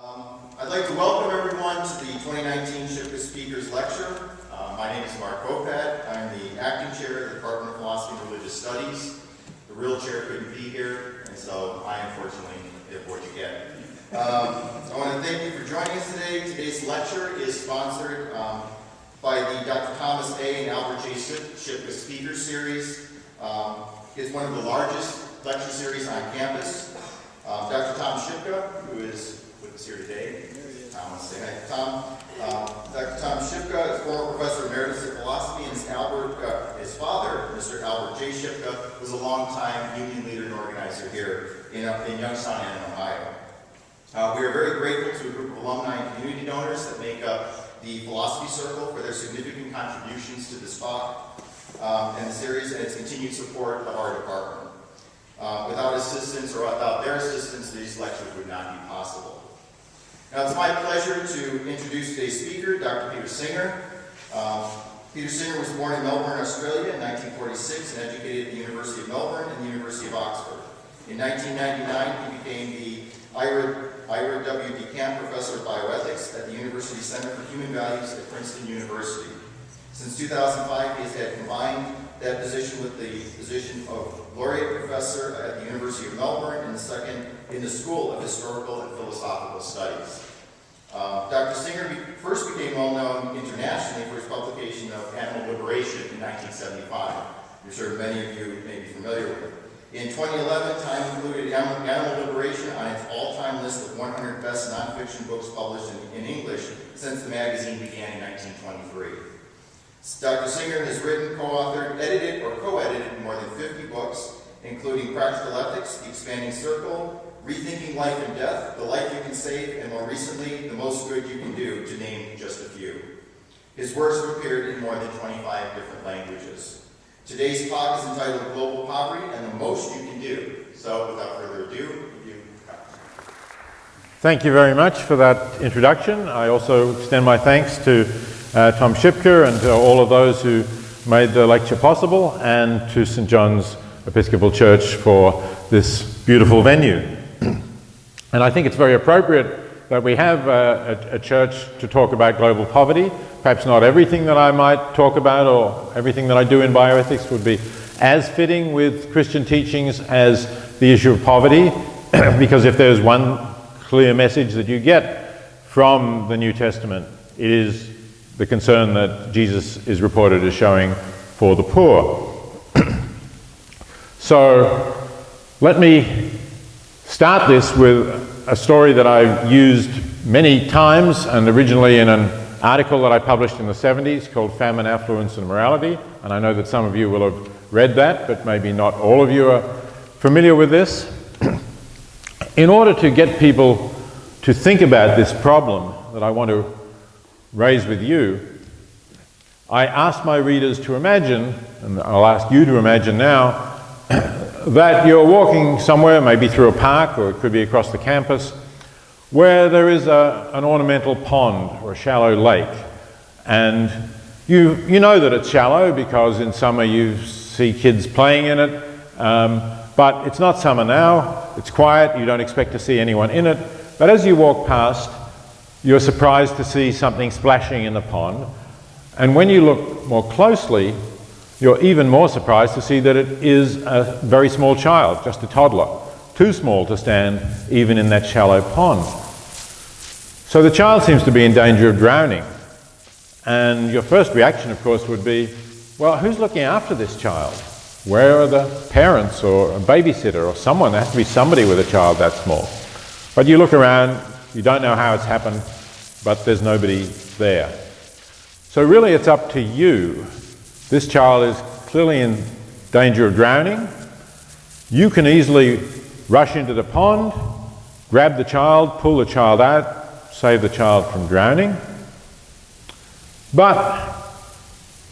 I'd like to welcome everyone to the 2019 Shipka Speakers Lecture. My name is Mark Kopad. I'm the acting chair of the Department of Philosophy and Religious Studies. The real chair couldn't be here, and so I unfortunately did what you get. I want to thank you for joining us today. Today's lecture is sponsored by the Dr. Thomas A. and Albert J. Shipka Speaker Series. It's one of the largest lecture series on campus. Dr. Tom Shipka, who is with us here today. Tom, let's say hi to Tom. Dr. Tom Shipka is former professor emeritus of philosophy, and his father, Mr. Albert J. Shipka, was a longtime union leader and organizer here in Youngstown and Ohio. We are very grateful to a group of alumni and community donors that make up the Philosophy Circle for their significant contributions to this talk and the series and its continued support of our department. Without assistance or without their assistance, these lectures would not be possible. Now, it's my pleasure to introduce today's speaker, Dr. Peter Singer. Peter Singer was born in Melbourne, Australia in 1946 and educated at the University of Melbourne and the University of Oxford. In 1999, he became the Ira W. DeCamp Professor of Bioethics at the University Center for Human Values at Princeton University. Since 2005, he has had combined that position with the position of Laureate Professor at the University of Melbourne and the second in the School of Historical and Philosophical Studies. Dr. Singer first became well known internationally for his publication of Animal Liberation in 1975. I'm sure many of you may be familiar with it. In 2011, Time included Animal Liberation on its all-time list of 100 best nonfiction books published in English since the magazine began in 1923. Dr. Singer has written, co-authored, edited, or co-edited more than 50 books, including Practical Ethics, The Expanding Circle, Rethinking Life and Death, The Life You Can Save, and more recently, The Most Good You Can Do, to name just a few. His works have appeared in more than 25 different languages. Today's talk is entitled Global Poverty and the Most You Can Do. So, without further ado, Thank you very much for that introduction. I also extend my thanks to Tom Shipka and to all of those who made the lecture possible, and to St. John's Episcopal Church for this beautiful venue. And I think it's very appropriate that we have a church to talk about global poverty. Perhaps not everything that I might talk about or everything that I do in bioethics would be as fitting with Christian teachings as the issue of poverty, because if there's one clear message that you get from the New Testament, it is the concern that Jesus is reported as showing for the poor. So let me start this with a story that I've used many times, and originally in an article that I published in the 70s called Famine, Affluence and Morality, and I know that some of you will have read that, but maybe not all of you are familiar with this. In order to get people to think about this problem that I want to raise with you, I asked my readers to imagine, and I'll ask you to imagine now, that you're walking somewhere, maybe through a park, or it could be across the campus, where there is an ornamental pond or a shallow lake. And you know that it's shallow because in summer you see kids playing in it, but it's not summer now, it's quiet, you don't expect to see anyone in it, but as you walk past, you're surprised to see something splashing in the pond, and when you look more closely, you're even more surprised to see that it is a very small child, just a toddler, too small to stand even in that shallow pond. So the child seems to be in danger of drowning, and your first reaction, of course, would be, well, who's looking after this child? Where are the parents or a babysitter or someone? There has to be somebody with a child that small. But you look around, you don't know how it's happened, but there's nobody there. So really it's up to you. This child is clearly in danger of drowning. You can easily rush into the pond, grab the child, pull the child out, save the child from drowning. But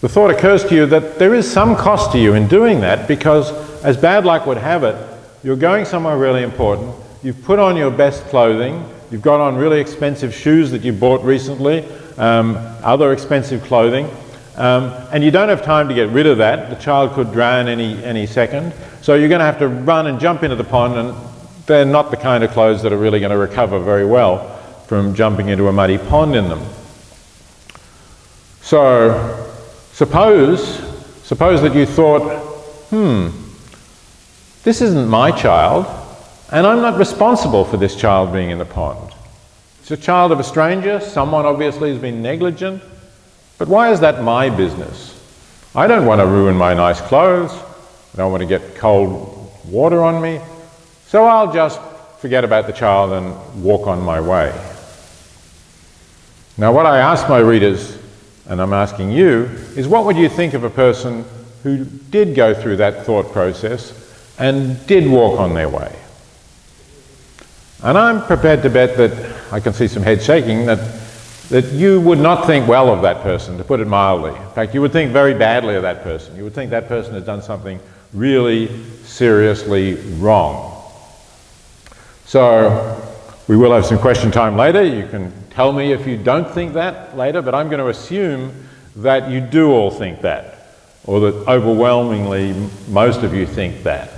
the thought occurs to you that there is some cost to you in doing that, because as bad luck would have it, you're going somewhere really important, you've put on your best clothing, you've got on really expensive shoes that you bought recently, other expensive clothing, and you don't have time to get rid of that. The child could drown any second, so you're going to have to run and jump into the pond, and they're not the kind of clothes that are really going to recover very well from jumping into a muddy pond in them. So suppose that you thought, this isn't my child, and I'm not responsible for this child being in the pond. It's a child of a stranger. Someone obviously has been negligent. But why is that my business? I don't want to ruin my nice clothes. I don't want to get cold water on me. So I'll just forget about the child and walk on my way. Now, what I ask my readers, and I'm asking you, is what would you think of a person who did go through that thought process and did walk on their way? And I'm prepared to bet that, I can see some head shaking, that you would not think well of that person, to put it mildly. In fact, you would think very badly of that person. You would think that person has done something really seriously wrong. So we will have some question time later. You can tell me if you don't think that later, but I'm going to assume that you do all think that, or that overwhelmingly most of you think that.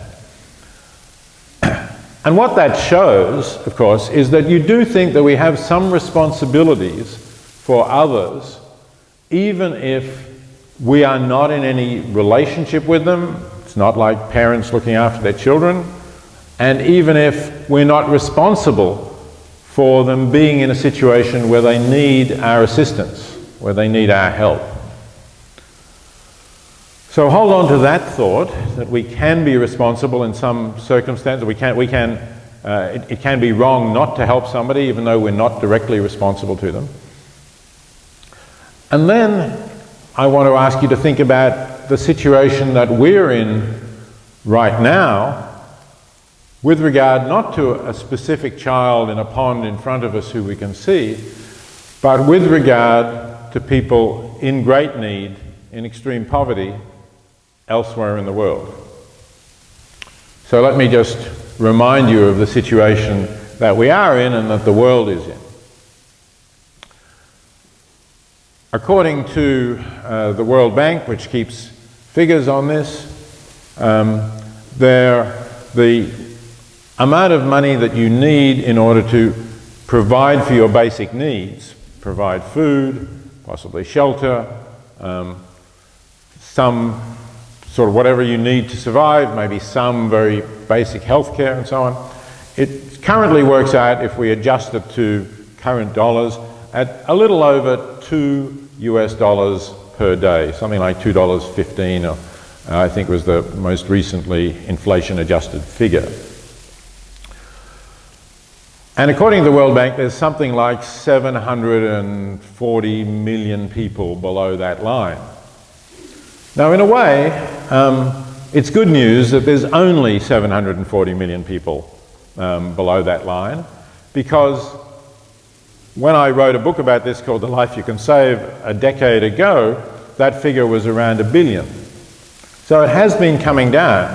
And what that shows, of course, is that you do think that we have some responsibilities for others, even if we are not in any relationship with them. It's not like parents looking after their children. And even if we're not responsible for them being in a situation where they need our assistance, where they need our help. So hold on to that thought, that we can be responsible in some circumstances. It can be wrong not to help somebody even though we're not directly responsible to them. And then I want to ask you to think about the situation that we're in right now with regard not to a specific child in a pond in front of us who we can see, but with regard to people in great need, in extreme poverty, elsewhere in the world. So let me just remind you of the situation that we are in and that the world is in. According to the World Bank, which keeps figures on this, the amount of money that you need in order to provide for your basic needs, provide food, possibly shelter, some sort of whatever you need to survive, maybe some very basic health care and so on. It currently works out, if we adjust it to current dollars, at a little over $2 per day, something like $2.15, or I think was the most recently inflation-adjusted figure. And according to the World Bank, there's something like 740 million people below that line. Now, in a way, it's good news that there's only 740 million people below that line, because when I wrote a book about this called The Life You Can Save a decade ago, that figure was around 1 billion. So it has been coming down.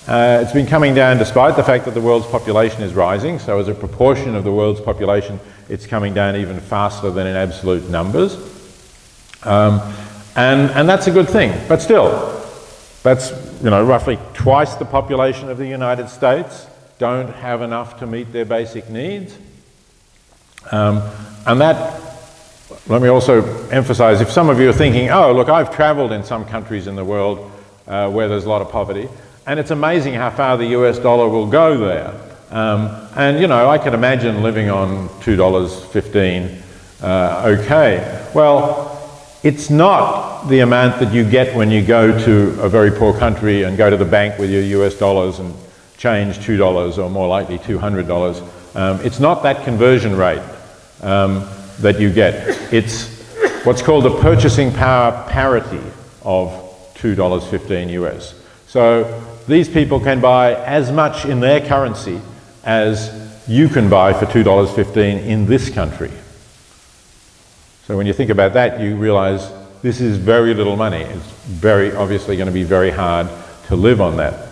It's been coming down despite the fact that the world's population is rising, so as a proportion of the world's population, it's coming down even faster than in absolute numbers. And that's a good thing, but still, that's roughly twice the population of the United States don't have enough to meet their basic needs. And that, let me also emphasize, if some of you are thinking, oh, look, I've traveled in some countries in the world where there's a lot of poverty, and it's amazing how far the US dollar will go there. And I can imagine living on $2.15, okay. Well, it's not the amount that you get when you go to a very poor country and go to the bank with your US dollars and change $2 or more likely $200. It's not that conversion rate that you get. It's what's called the purchasing power parity of $2.15 US. So these people can buy as much in their currency as you can buy for $2.15 in this country. So when you think about that, you realize this is very little money. It's very obviously going to be very hard to live on that.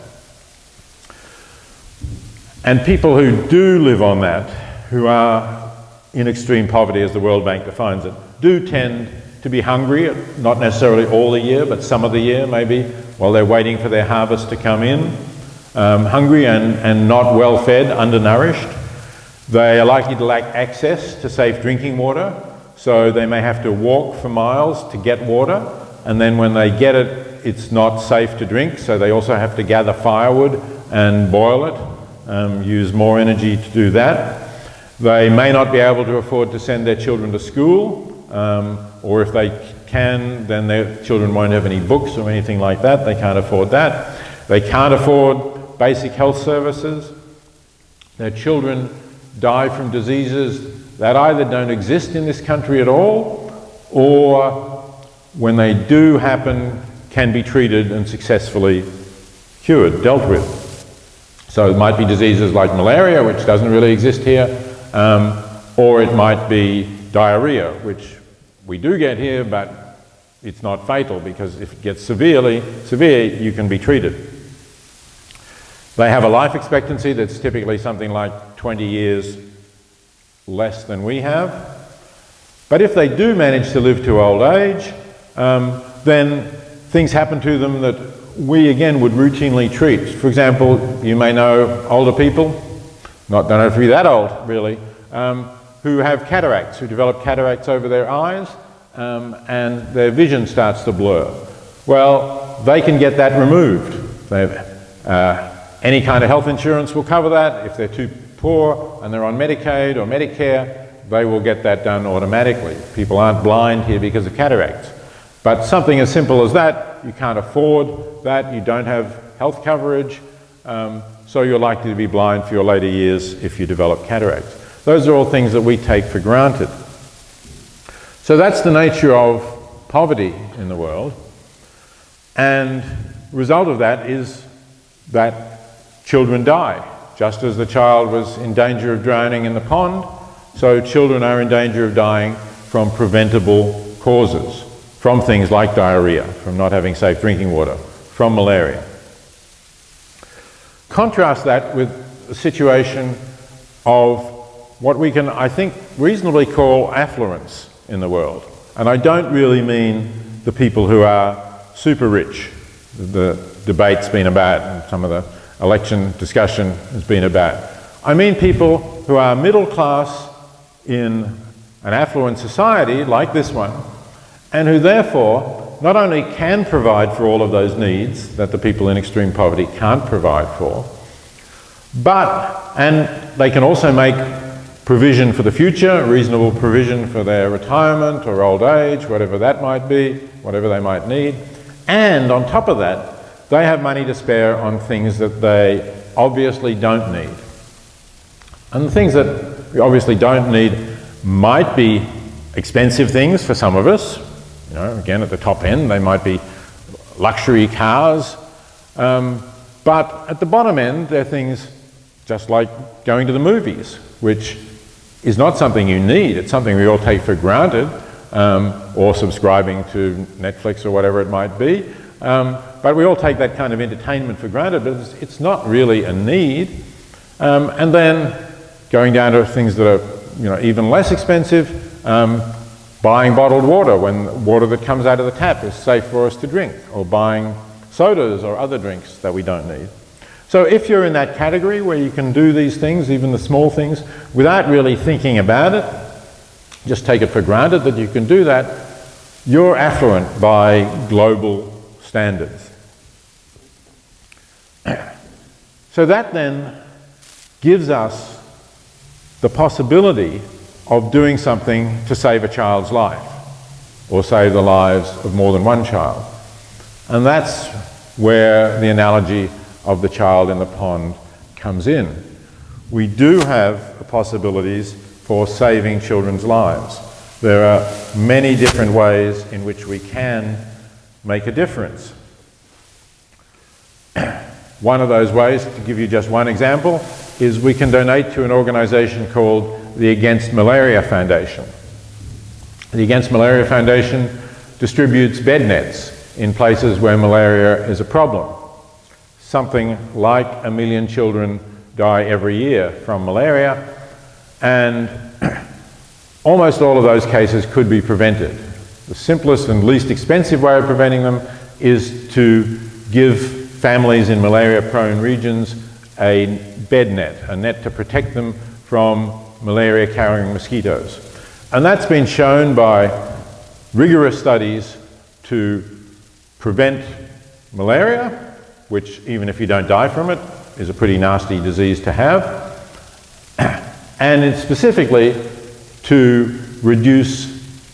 And people who do live on that, who are in extreme poverty as the World Bank defines it, do tend to be hungry, not necessarily all the year, but some of the year maybe, while they're waiting for their harvest to come in. Hungry and not well fed, undernourished. They are likely to lack access to safe drinking water, so they may have to walk for miles to get water, and then when they get it, it's not safe to drink, so they also have to gather firewood and boil it, use more energy to do that. They may not be able to afford to send their children to school, or if they can, then their children won't have any books or anything like that. They can't afford that. They can't afford basic health services. Their children die from diseases that either don't exist in this country at all, or when they do happen, can be treated and successfully cured, dealt with. So it might be diseases like malaria, which doesn't really exist here, or it might be diarrhea, which we do get here, but it's not fatal, because if it gets severe, you can be treated. They have a life expectancy that's typically something like 20 years less than we have. But if they do manage to live to old age, then things happen to them that we again would routinely treat. For example, you may know older people, don't have to be that old really, who have cataracts, who develop cataracts over their eyes, and their vision starts to blur. Well, they can get that removed. Any kind of health insurance will cover that. If they're too poor and they're on Medicaid or Medicare, they will get that done automatically. People aren't blind here because of cataracts. But something as simple as that, you can't afford that, you don't have health coverage, so you're likely to be blind for your later years if you develop cataracts. Those are all things that we take for granted. So that's the nature of poverty in the world, and the result of that is that children die. Just as the child was in danger of drowning in the pond, so children are in danger of dying from preventable causes, from things like diarrhea, from not having safe drinking water, from malaria. Contrast that with a situation of what we can, I think, reasonably call affluence in the world. And I don't really mean the people who are super rich. The debate's been about, and some of the election discussion has been about. I mean people who are middle class in an affluent society like this one, and who therefore not only can provide for all of those needs that the people in extreme poverty can't provide for, and they can also make provision for the future, reasonable provision for their retirement or old age, whatever that might be, whatever they might need, and on top of that, they have money to spare on things that they obviously don't need. And the things that we obviously don't need might be expensive things for some of us. You know, again, at the top end, they might be luxury cars. But at the bottom end, they're things just like going to the movies, which is not something you need. It's something we all take for granted, or subscribing to Netflix or whatever it might be. But we all take that kind of entertainment for granted, but it's not really a need. And then going down to things that are even less expensive, buying bottled water when water that comes out of the tap is safe for us to drink, or buying sodas or other drinks that we don't need. So if you're in that category where you can do these things, even the small things, without really thinking about it, just take it for granted that you can do that, you're affluent by global standards. So that then gives us the possibility of doing something to save a child's life, or save the lives of more than one child. And that's where the analogy of the child in the pond comes in. We do have the possibilities for saving children's lives. There are many different ways in which we can make a difference. One of those ways, to give you just one example, is we can donate to an organization called the Against Malaria Foundation. The Against Malaria Foundation distributes bed nets in places where malaria is a problem. Something like 1 million children die every year from malaria, and almost all of those cases could be prevented. The simplest and least expensive way of preventing them is to give families in malaria-prone regions a bed net, a net to protect them from malaria-carrying mosquitoes. And that's been shown by rigorous studies to prevent malaria, which, even if you don't die from it, is a pretty nasty disease to have, and it's specifically to reduce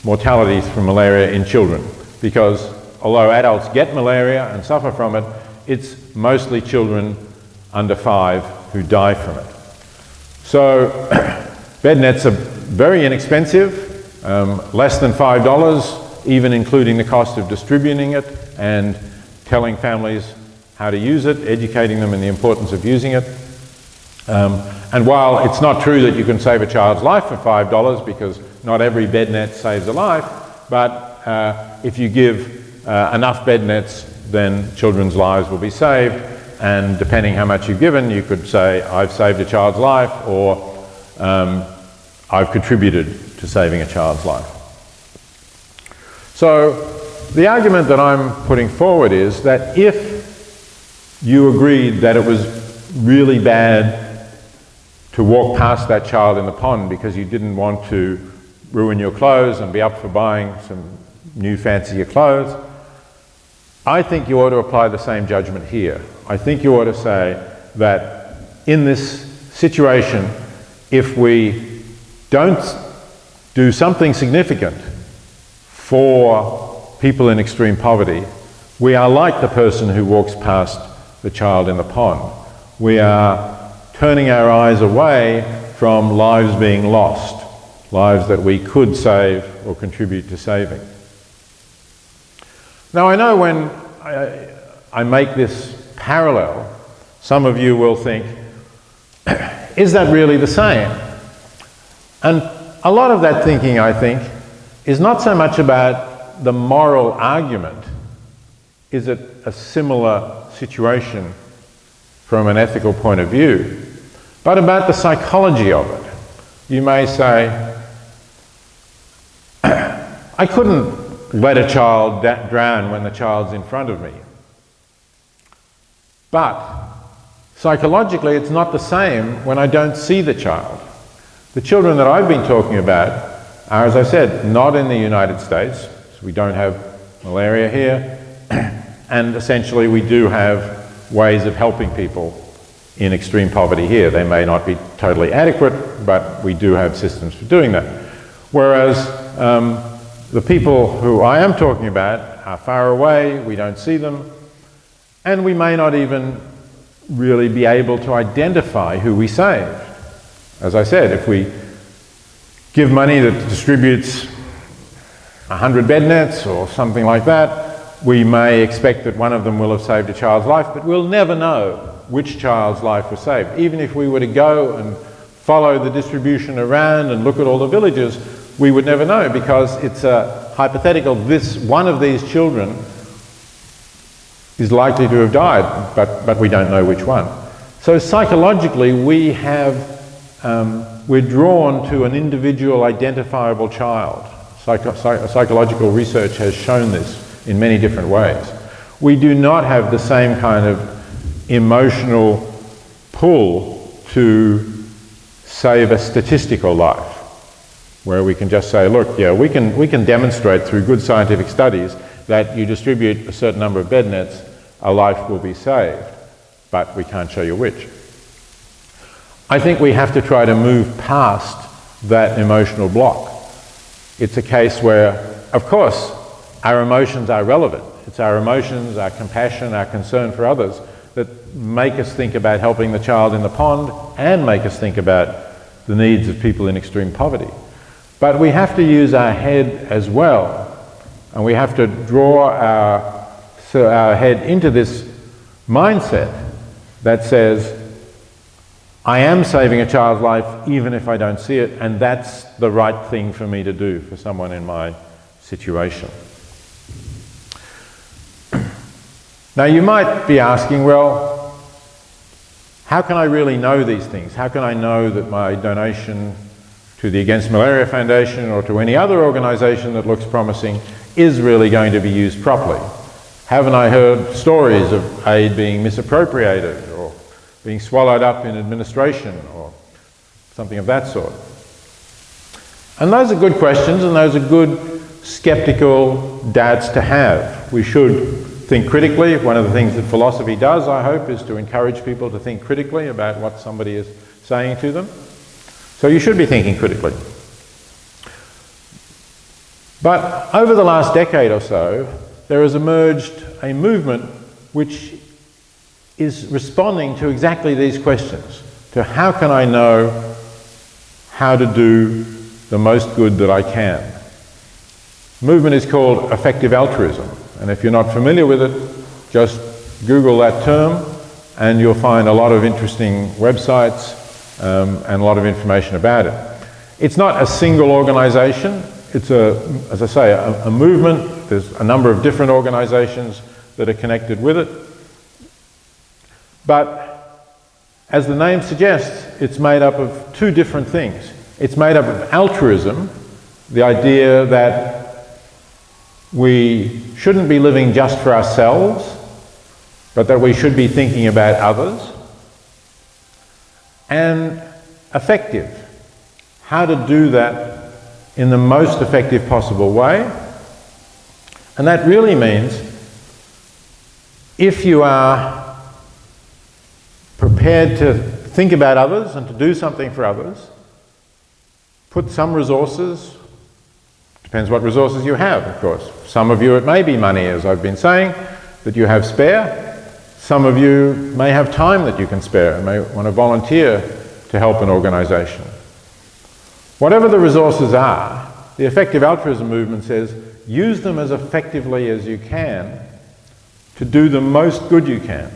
mortalities from malaria in children, because although adults get malaria and suffer from it, it's mostly children under 5 who die from it. So bed nets are very inexpensive, less than $5, even including the cost of distributing it and telling families how to use it, educating them in the importance of using it. And while it's not true that you can save a child's life for $5, because not every bed net saves a life, but if you give enough bed nets, then children's lives will be saved. And depending how much you've given, you could say, I've saved a child's life, or I've contributed to saving a child's life. So the argument that I'm putting forward is that if you agreed that it was really bad to walk past that child in the pond because you didn't want to ruin your clothes and be up for buying some new fancier clothes, I think you ought to apply the same judgment here. I think you ought to say that in this situation, if we don't do something significant for people in extreme poverty, we are like the person who walks past the child in the pond. We are turning our eyes away from lives being lost, lives that we could save or contribute to saving. Now, I know when I make this parallel, some of you will think, is that really the same? And a lot of that thinking, I think, is not so much about the moral argument, is it a similar situation from an ethical point of view, but about the psychology of it. You may say, I couldn't let a child drown when the child's in front of me. But psychologically, it's not the same when I don't see the child. The children that I've been talking about are, as I said, not in the United States. So we don't have malaria here. And essentially, we do have ways of helping people in extreme poverty here. They may not be totally adequate, but we do have systems for doing that. Whereas the people who I am talking about are far away, we don't see them, and we may not even really be able to identify who we saved. As I said, if we give money that distributes 100 bed nets or something like that, we may expect that one of them will have saved a child's life, but we'll never know which child's life was saved. Even if we were to go and follow the distribution around and look at all the villages, we would never know, because it's a hypothetical. One of these children is likely to have died, but we don't know which one. So psychologically, we're drawn to an individual identifiable child. Psychological research has shown this in many different ways. We do not have the same kind of emotional pull to save a statistical life, where we can just say, look, yeah, we can demonstrate through good scientific studies that you distribute a certain number of bed nets, a life will be saved, but we can't show you which. I think we have to try to move past that emotional block. It's a case where, of course, our emotions are relevant. It's our emotions, our compassion, our concern for others that make us think about helping the child in the pond and make us think about the needs of people in extreme poverty. But we have to use our head as well, and we have to draw our head into this mindset that says, I am saving a child's life even if I don't see it, and that's the right thing for me to do for someone in my situation. Now, you might be asking, well, how can I really know these things? How can I know that my donation to the Against Malaria Foundation or to any other organisation that looks promising is really going to be used properly? Haven't I heard stories of aid being misappropriated or being swallowed up in administration or something of that sort. And those are good questions, and those are good skeptical doubts to have. We should think critically. One of the things that philosophy does, I hope, is to encourage people to think critically about what somebody is saying to them. So you should be thinking critically. But over the last decade or so, there has emerged a movement which is responding to exactly these questions, to how can I know how to do the most good that I can. The movement is called effective altruism, and if you're not familiar with it, just Google that term and you'll find a lot of interesting websites and a lot of information about it. It's not a single organization. It's as I say, a movement. There's a number of different organizations that are connected with it. But as the name suggests, it's made up of two different things. It's made up of altruism, the idea that we shouldn't be living just for ourselves, but that we should be thinking about others. And effective, how to do that in the most effective possible way. And that really means if you are prepared to think about others and to do something for others, put some resources, depends what resources you have, of course. Some of you, it may be money, as I've been saying, that you have spare. Some of you may have time that you can spare and may want to volunteer to help an organization. Whatever the resources are, the effective altruism movement says, use them as effectively as you can to do the most good you can.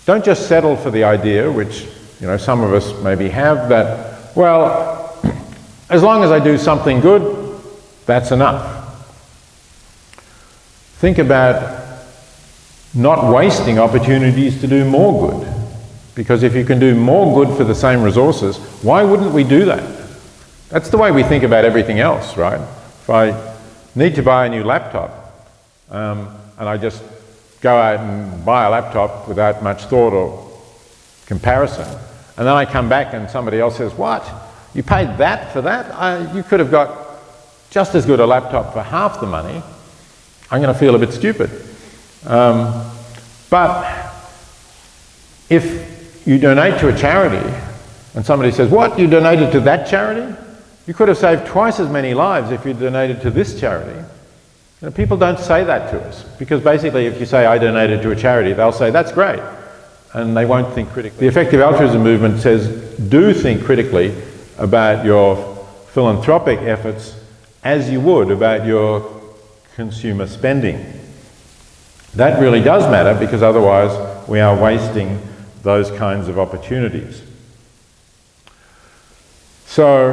Don't just settle for the idea, which some of us maybe have, that, well, as long as I do something good, that's enough. Think about not wasting opportunities to do more good. Because if you can do more good for the same resources, why wouldn't we do that? That's the way we think about everything else, right? If I need to buy a new laptop, and I just go out and buy a laptop without much thought or comparison, and then I come back and somebody else says, what? You paid that for that? You could have got just as good a laptop for half the money. I'm going to feel a bit stupid. But if you donate to a charity and somebody says, what, you donated to that charity? You could have saved twice as many lives if you donated to this charity. People don't say that to us, because basically if you say, I donated to a charity, they'll say, that's great, and they won't think critically. The effective altruism movement says, do think critically about your philanthropic efforts as you would about your consumer spending. That really does matter, because otherwise we are wasting those kinds of opportunities. So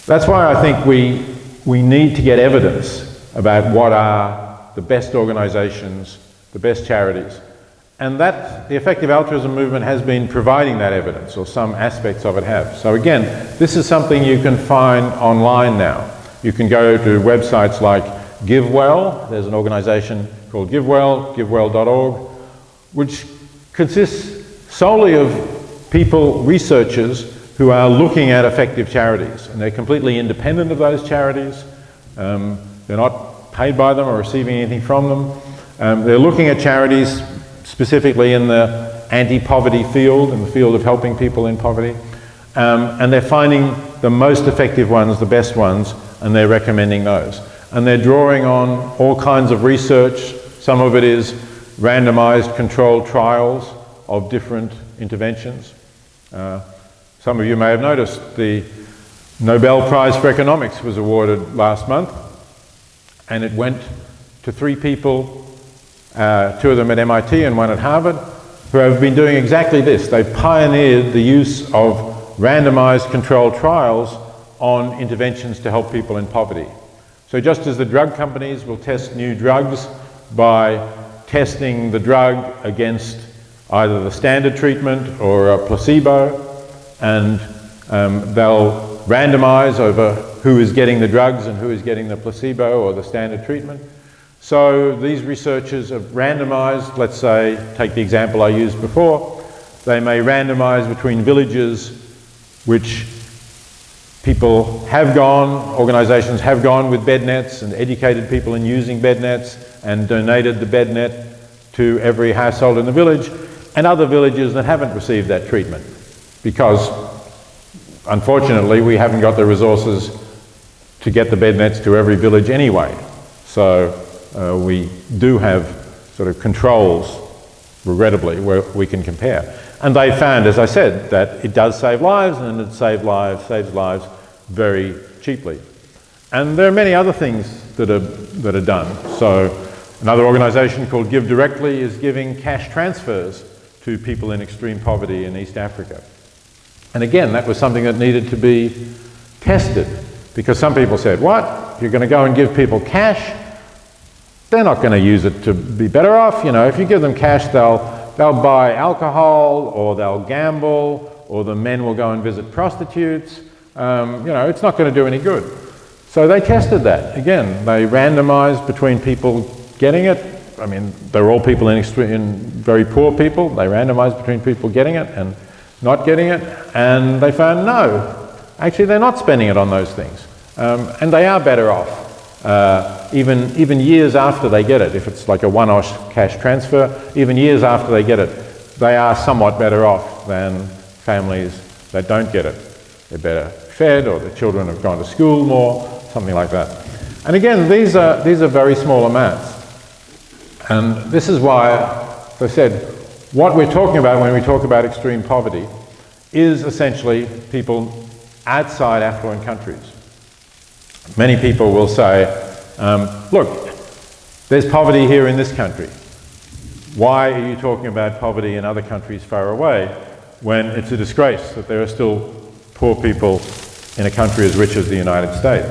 that's why I think we need to get evidence about what are the best organizations, the best charities. And that the effective altruism movement has been providing that evidence, or some aspects of it have. So again, this is something you can find online now. You can go to websites like GiveWell. There's an organization called GiveWell, givewell.org, which consists solely of people, researchers, who are looking at effective charities. And they're completely independent of those charities. They're not paid by them or receiving anything from them. They're looking at charities specifically in the anti-poverty field, in the field of helping people in poverty. And they're finding the most effective ones, the best ones, and they're recommending those. And they're drawing on all kinds of research. Some of it is randomized controlled trials of different interventions. Some of you may have noticed the Nobel Prize for Economics was awarded last month, and it went to 3 people, 2 of them at MIT and 1 at Harvard, who have been doing exactly this. They've pioneered the use of randomized controlled trials on interventions to help people in poverty. So just as the drug companies will test new drugs by testing the drug against either the standard treatment or a placebo, and they'll randomize over who is getting the drugs and who is getting the placebo or the standard treatment. So these researchers have randomized, let's say, take the example I used before, they may randomize between villages which people have gone, organisations have gone with bed nets and educated people in using bed nets and donated the bed net to every household in the village, and other villages that haven't received that treatment because unfortunately we haven't got the resources to get the bed nets to every village anyway. So we do have sort of controls, regrettably, where we can compare. And they found, as I said, that it does save lives, and it saves lives very cheaply. And there are many other things that are done. So another organisation called Give Directly is giving cash transfers to people in extreme poverty in East Africa. And again, that was something that needed to be tested, because some people said, what? You're going to go and give people cash? They're not going to use it to be better off. You know, if you give them cash, they'll buy alcohol, or they'll gamble, or the men will go and visit prostitutes. You know, it's not going to do any good. So they tested that. Again, they randomized between people getting it. I mean, they're all people in very poor people. They randomized between people getting it and not getting it, and they found no. Actually, they're not spending it on those things. And they are better off. Even years after they get it, if it's like a one-off cash transfer, even years after they get it, they are somewhat better off than families that don't get it. They're better fed, or the children have gone to school more, something like that. And again, these are very small amounts. And this is why, as I said, what we're talking about when we talk about extreme poverty is essentially people outside affluent countries. Many people will say, look, there's poverty here in this country. Why are you talking about poverty in other countries far away when it's a disgrace that there are still poor people in a country as rich as the United States?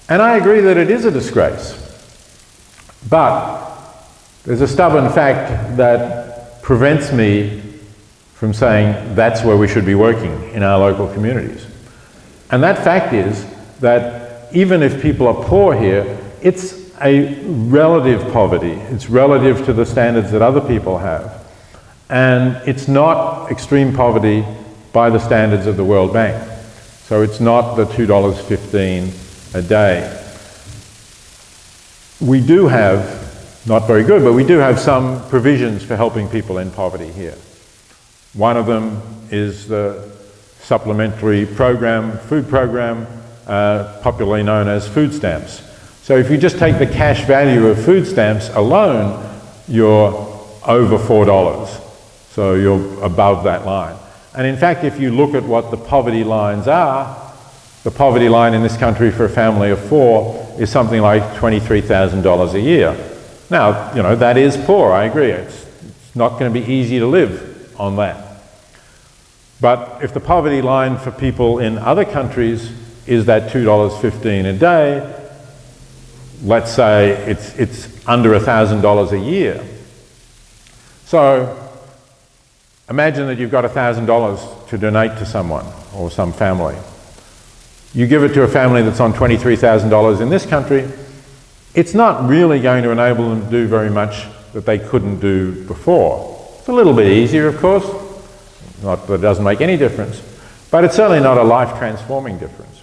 And I agree that it is a disgrace. But there's a stubborn fact that prevents me from saying that's where we should be working in our local communities. And that fact is that even if people are poor here, it's a relative poverty. It's relative to the standards that other people have. And it's not extreme poverty by the standards of the World Bank. So it's not the $2.15 a day. We do have, not very good, but we do have some provisions for helping people in poverty here. One of them is the supplementary program, food program, popularly known as food stamps. So if you just take the cash value of food stamps alone, you're over $4. So you're above that line. And in fact, if you look at what the poverty lines are, the poverty line in this country for a family of 4 is something like $23,000 a year. Now, you know, that is poor, I agree. It's not going to be easy to live on that. But if the poverty line for people in other countries is that $2.15 a day, let's say it's under $1,000 a year. So imagine that you've got $1,000 to donate to someone or some family. You give it to a family that's on $23,000 in this country, it's not really going to enable them to do very much that they couldn't do before. It's a little bit easier, of course, not that it doesn't make any difference, but it's certainly not a life-transforming difference.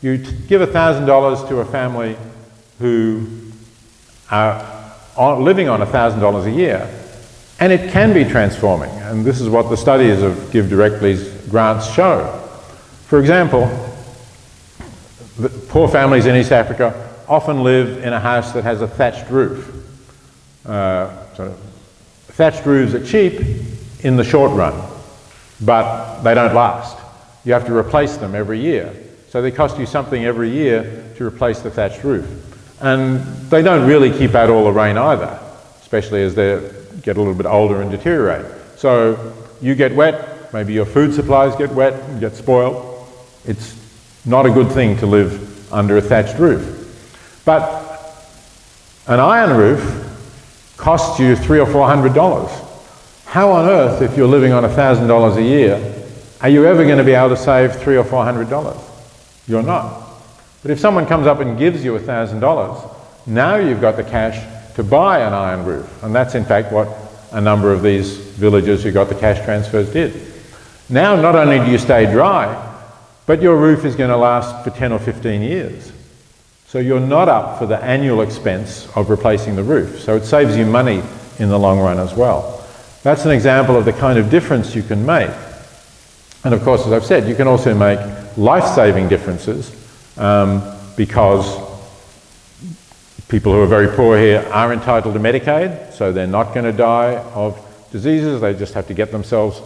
You give $1,000 to a family who are living on $1,000 a year, and it can be transforming, and this is what the studies of Give Directly's grants show. For example, the poor families in East Africa often live in a house that has a thatched roof. Thatched roofs are cheap in the short run, but they don't last. You have to replace them every year. So they cost you something every year to replace the thatched roof. And they don't really keep out all the rain either, especially as they get a little bit older and deteriorate. So you get wet, maybe your food supplies get wet and get spoiled. It's not a good thing to live under a thatched roof. But an iron roof costs you $300 or $400. How on earth, if you're living on $1,000 a year, are you ever going to be able to save $300 or $400? You're not. But if someone comes up and gives you $1,000, now you've got the cash to buy an iron roof. And that's in fact what a number of these villages who got the cash transfers did. Now, not only do you stay dry, but your roof is going to last for 10 or 15 years. So you're not up for the annual expense of replacing the roof. So it saves you money in the long run as well. That's an example of the kind of difference you can make. And of course, as I've said, you can also make life-saving differences because people who are very poor here are entitled to Medicaid, so they're not going to die of diseases. They just have to get themselves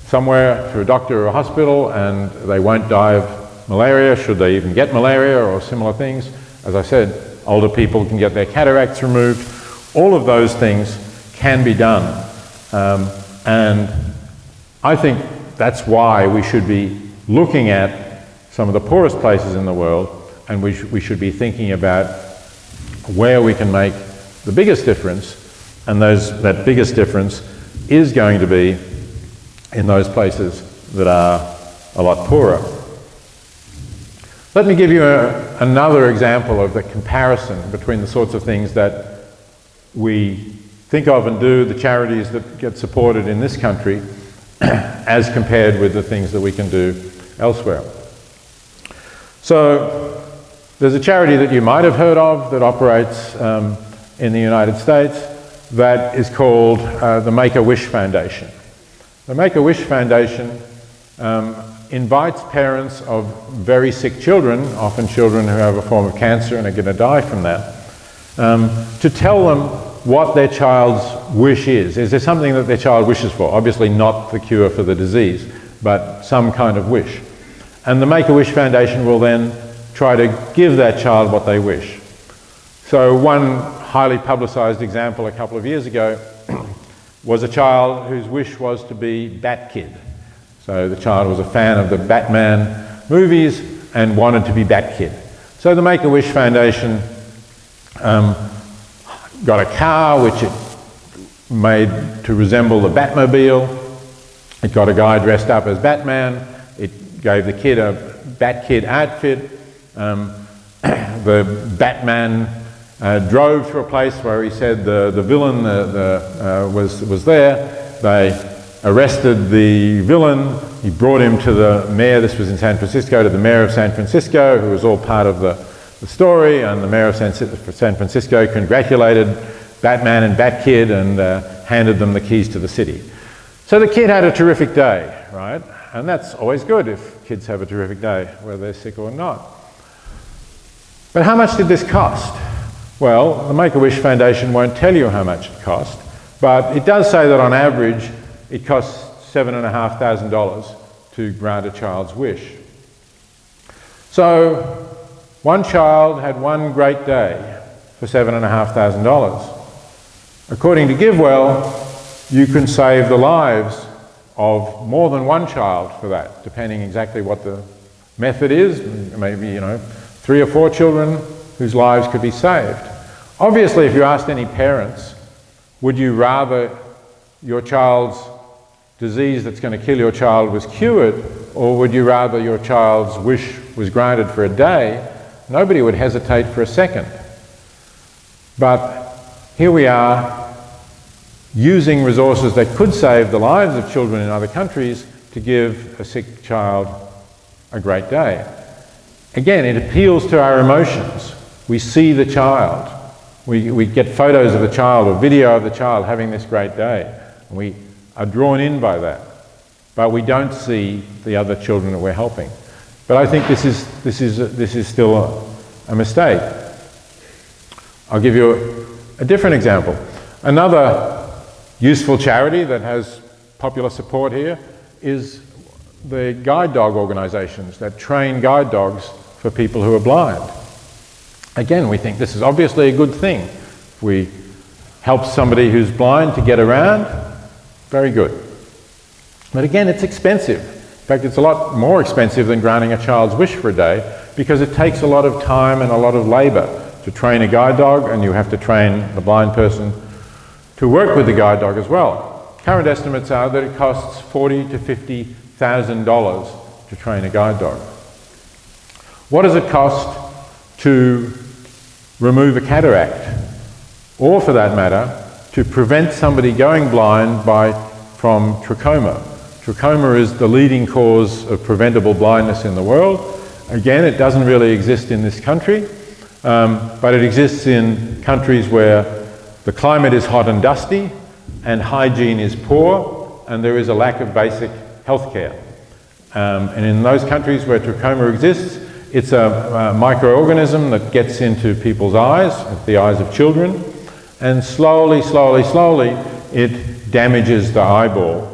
somewhere to a doctor or a hospital, and they won't die of malaria, should they even get malaria or similar things. As I said, older people can get their cataracts removed. All of those things can be done. And I think that's why we should be looking at some of the poorest places in the world, and we should be thinking about where we can make the biggest difference, and that biggest difference is going to be in those places that are a lot poorer. Let me give you another example of the comparison between the sorts of things that we think of and do, the charities that get supported in this country, as compared with the things that we can do elsewhere. So there's a charity that you might have heard of that operates in the United States that is called the Make-A-Wish Foundation. The Make-A-Wish Foundation invites parents of very sick children, often children who have a form of cancer and are going to die from that, to tell them what their child's wish is. Is there something that their child wishes for? Obviously not the cure for the disease, but some kind of wish. And the Make-A-Wish Foundation will then try to give that child what they wish. So one highly publicized example a couple of years ago was a child whose wish was to be Bat Kid. So the child was a fan of the Batman movies and wanted to be Bat Kid. So the Make-A-Wish Foundation got a car which it made to resemble the Batmobile. It got a guy dressed up as Batman. It gave the kid a Bat Kid outfit. The Batman drove to a place where he said the villain was there. They arrested the villain. He brought him to the mayor, this was in San Francisco, to the mayor of San Francisco, who was all part of the story, and the mayor of San Francisco congratulated Batman and Bat Kid and handed them the keys to the city. So the kid had a terrific day, right? And that's always good if kids have a terrific day, whether they're sick or not. But how much did this cost? Well, the Make-A-Wish Foundation won't tell you how much it cost, but it does say that on average it costs $7,500 to grant a child's wish. So one child had one great day for $7,500. According to GiveWell, you can save the lives of more than one child for that, depending exactly what the method is. Maybe, 3 or 4 children whose lives could be saved. Obviously, if you asked any parents, would you rather your child's disease that's going to kill your child was cured, or would you rather your child's wish was granted for a day? Nobody would hesitate for a second. But here we are, using resources that could save the lives of children in other countries to give a sick child a great day. Again, it appeals to our emotions. We see the child. We get photos of the child or video of the child having this great day. And we are drawn in by that. But we don't see the other children that we're helping. But I think this is still a mistake. I'll give you a different example. Another useful charity that has popular support here is the guide dog organizations that train guide dogs for people who are blind. Again, we think this is obviously a good thing. If we help somebody who's blind to get around, very good. But again, it's expensive. In fact, it's a lot more expensive than granting a child's wish for a day, because it takes a lot of time and a lot of labor to train a guide dog, and you have to train the blind person to work with the guide dog as well. Current estimates are that it costs $40,000 to $50,000 to train a guide dog. What does it cost to remove a cataract? Or, for that matter, to prevent somebody going blind from trachoma? Trachoma is the leading cause of preventable blindness in the world. Again, it doesn't really exist in this country, but it exists in countries where the climate is hot and dusty and hygiene is poor and there is a lack of basic health care. And in those countries where trachoma exists, it's a microorganism that gets into people's eyes, the eyes of children, and slowly it damages the eyeball,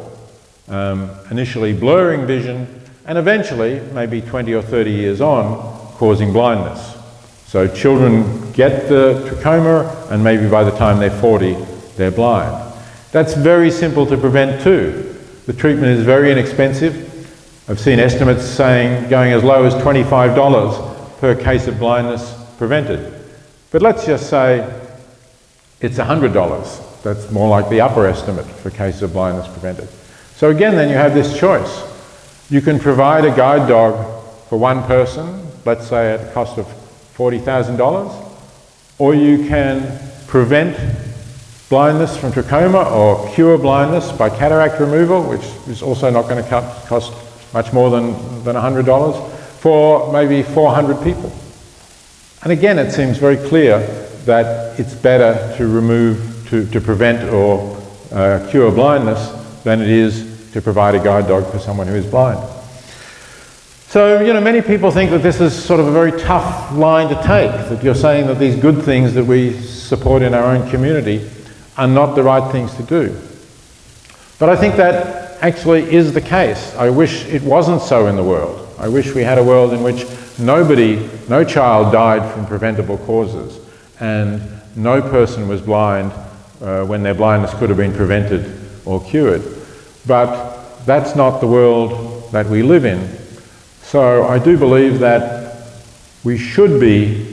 initially blurring vision, and eventually, maybe 20 or 30 years on, causing blindness. So children get the trachoma, and maybe by the time they're 40, they're blind. That's very simple to prevent too. The treatment is very inexpensive. I've seen estimates saying going as low as $25 per case of blindness prevented. But let's just say it's $100. That's more like the upper estimate for cases of blindness prevented. So again, then you have this choice. You can provide a guide dog for one person, let's say at a cost of $40,000, or you can prevent blindness from trachoma or cure blindness by cataract removal, which is also not going to cost much more than $100, for maybe 400 people. And again, it seems very clear that it's better to remove, to prevent or cure blindness than it is to provide a guide dog for someone who is blind. So, you know, many people think that this is sort of a very tough line to take, that you're saying that these good things that we support in our own community are not the right things to do. But I think that actually is the case. I wish it wasn't so in the world. I wish we had a world in which no child died from preventable causes, and no person was blind when their blindness could have been prevented or cured. But that's not the world that we live in. So I do believe that we should be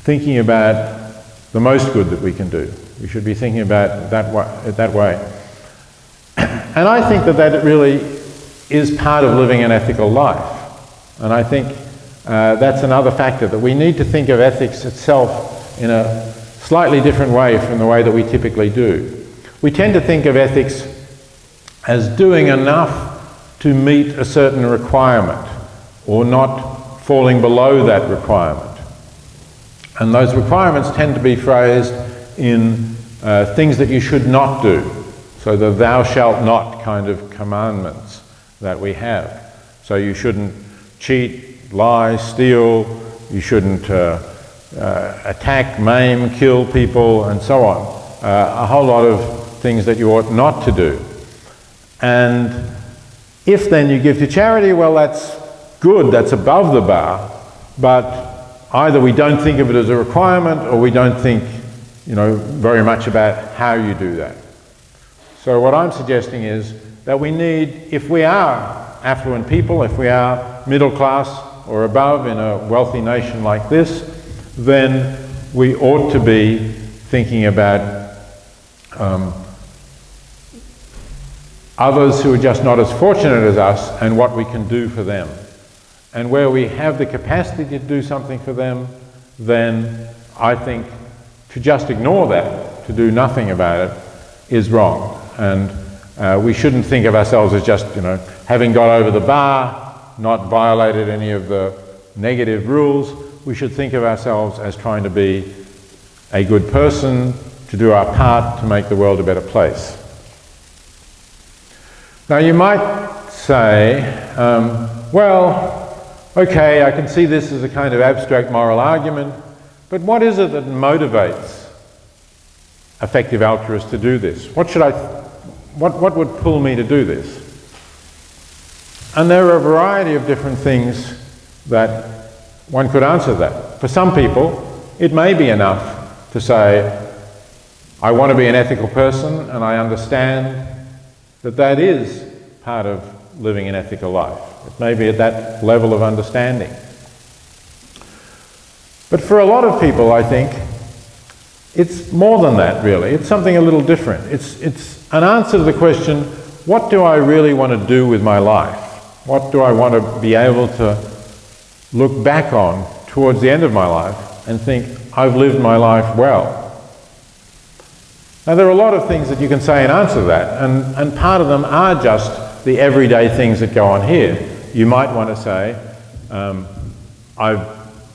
thinking about the most good that we can do. We should be thinking about it that way. And I think that really is part of living an ethical life. And I think that's another factor, that we need to think of ethics itself in a slightly different way from the way that we typically do. We tend to think of ethics as doing enough to meet a certain requirement, or not falling below that requirement. And those requirements tend to be phrased in things that you should not do. So the thou shalt not kind of commandments that we have. So you shouldn't cheat, lie, steal, you shouldn't attack, maim, kill people, and so on. A whole lot of things that you ought not to do. And if then you give to charity, well, that's good, that's above the bar, but either we don't think of it as a requirement, or we don't think, you know, very much about how you do that. So what I'm suggesting is that we need, if we are affluent people, if we are middle class or above in a wealthy nation like this, then we ought to be thinking about others who are just not as fortunate as us and what we can do for them. And where we have the capacity to do something for them, then I think to just ignore that, to do nothing about it, is wrong. And we shouldn't think of ourselves as just, you know, having got over the bar, not violated any of the negative rules. We should think of ourselves as trying to be a good person, to do our part to make the world a better place. Now you might say, well, okay, I can see this as a kind of abstract moral argument, but what is it that motivates effective altruists to do this? What would pull me to do this? And there are a variety of different things that one could answer that. For some people, it may be enough to say, I want to be an ethical person, and I understand that that is part of living an ethical life. It may be at that level of understanding. But for a lot of people, I think, it's more than that, really. It's something a little different. It's an answer to the question, what do I really want to do with my life? What do I want to be able to look back on towards the end of my life and think, I've lived my life well? Now, there are a lot of things that you can say in answer to that, and part of them are just the everyday things that go on here. You might want to say, I've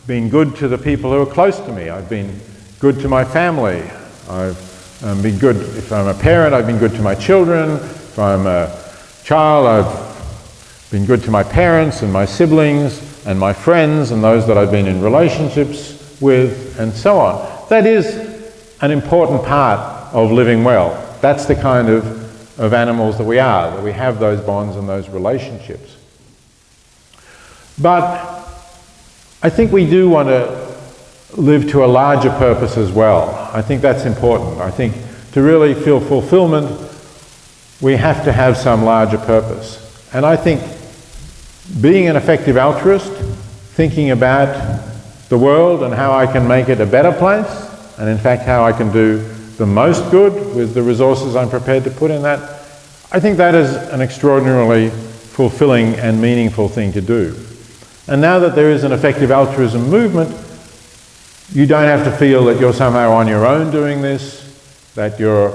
been good to the people who are close to me. I've been good to my family. I've been good, if I'm a parent, I've been good to my children. If I'm a child, I've been good to my parents and my siblings and my friends and those that I've been in relationships with, and so on. That is an important part of living well. That's the kind of animals that we are, that we have those bonds and those relationships. But I think we do want to live to a larger purpose as well. I think that's important. I think to really feel fulfillment, we have to have some larger purpose. And I think being an effective altruist, thinking about the world and how I can make it a better place, and in fact how I can do the most good with the resources I'm prepared to put in that, I think that is an extraordinarily fulfilling and meaningful thing to do. And now that there is an effective altruism movement, you don't have to feel that you're somehow on your own doing this, that you're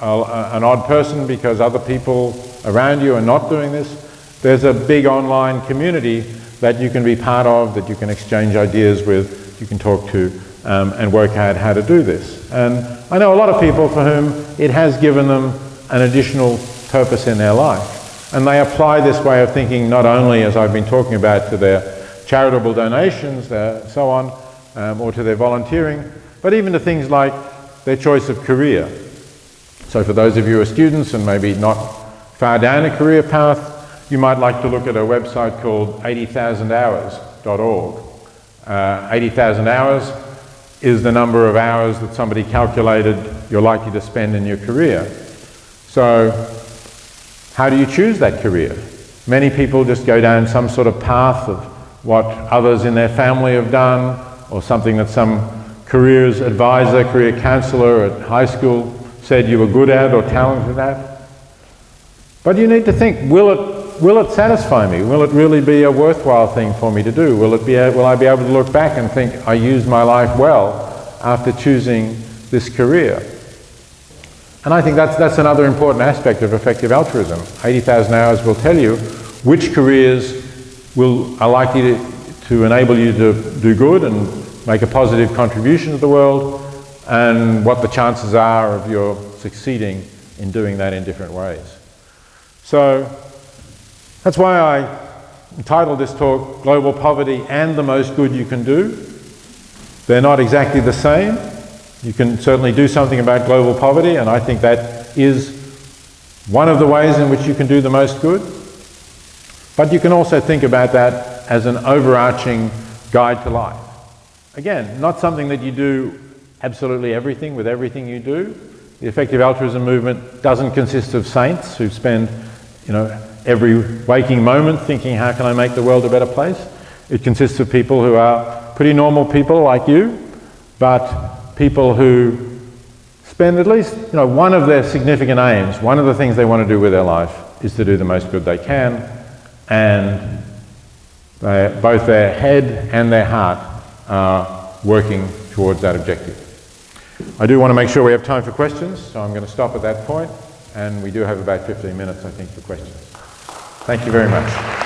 an odd person because other people around you are not doing this. There's a big online community that you can be part of, that you can exchange ideas with, you can talk to, and work out how to do this. And I know a lot of people for whom it has given them an additional purpose in their life. And they apply this way of thinking not only, as I've been talking about, to their charitable donations, so on, or to their volunteering, but even to things like their choice of career. So for those of you who are students and maybe not far down a career path, you might like to look at a website called 80,000hours.org. 80,000 hours is the number of hours that somebody calculated you're likely to spend in your career. So how do you choose that career? Many people just go down some sort of path of what others in their family have done, or something that some careers advisor, career counselor at high school said you were good at or talented at. But you need to think, will it satisfy me? Will it really be a worthwhile thing for me to do? Will I be able to look back and think I used my life well after choosing this career? And I think that's another important aspect of effective altruism. 80,000 hours will tell you which careers are likely to enable you to do good and make a positive contribution to the world, and what the chances are of your succeeding in doing that in different ways. So that's why I entitled this talk, Global Poverty and the Most Good You Can Do. They're not exactly the same. You can certainly do something about global poverty, and I think that is one of the ways in which you can do the most good. But you can also think about that as an overarching guide to life. Again, not something that you do absolutely everything with everything you do. The effective altruism movement doesn't consist of saints who spend, every waking moment thinking, how can I make the world a better place? It consists of people who are pretty normal people like you, but people who spend at least, one of their significant aims, one of the things they want to do with their life is to do the most good they can, and both their head and their heart are working towards that objective. I do want to make sure we have time for questions, so I'm going to stop at that point, and we do have about 15 minutes, I think, for questions. Thank you very much.